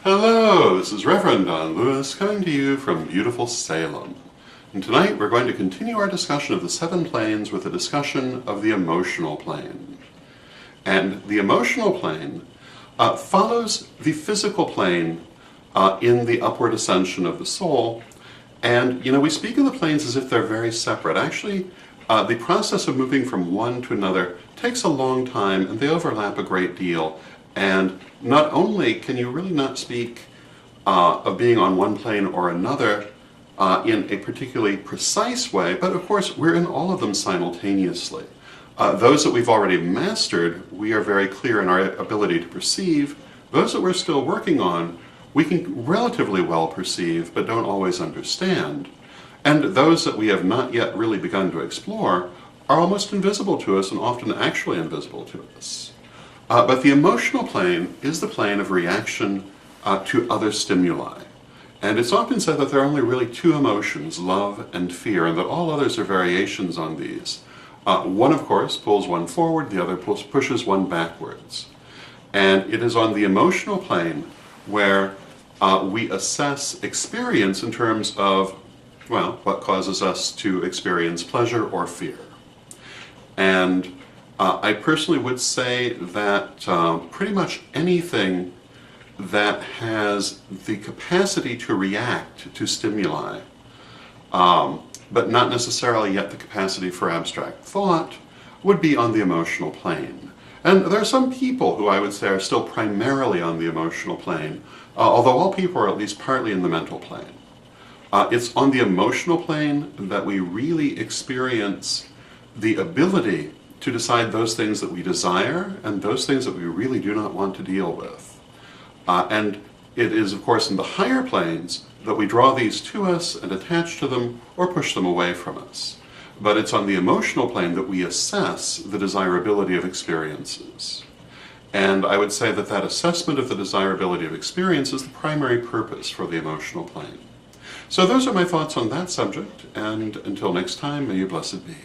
Hello, this is Reverend Don Lewis coming to you from beautiful Salem. And tonight we're going to continue our discussion of the 7 planes with a discussion of the emotional plane. And the emotional plane follows the physical plane in the upward ascension of the soul. And, we speak of the planes as if they're very separate. Actually, the process of moving from one to another takes a long time, and they overlap a great deal. And not only can you really not speak of being on one plane or another in a particularly precise way, but of course we're in all of them simultaneously. Those that we've already mastered, we are very clear in our ability to perceive. Those that we're still working on, we can relatively well perceive, but don't always understand. And those that we have not yet really begun to explore are almost invisible to us and often actually invisible to us. But the emotional plane is the plane of reaction to other stimuli. And it's often said that there are only really 2 emotions, love and fear, and that all others are variations on these. One, of course, pulls one forward, the other pushes one backwards. And it is on the emotional plane where we assess experience in terms of, what causes us to experience pleasure or fear. And I personally would say that pretty much anything that has the capacity to react to stimuli, but not necessarily yet the capacity for abstract thought, would be on the emotional plane. And there are some people who I would say are still primarily on the emotional plane, although all people are at least partly in the mental plane. It's on the emotional plane that we really experience the ability to decide those things that we desire and those things that we really do not want to deal with. And it is, of course, in the higher planes that we draw these to us and attach to them or push them away from us. But it's on the emotional plane that we assess the desirability of experiences. And I would say that that assessment of the desirability of experience is the primary purpose for the emotional plane. So those are my thoughts on that subject, and until next time, may you blessed be.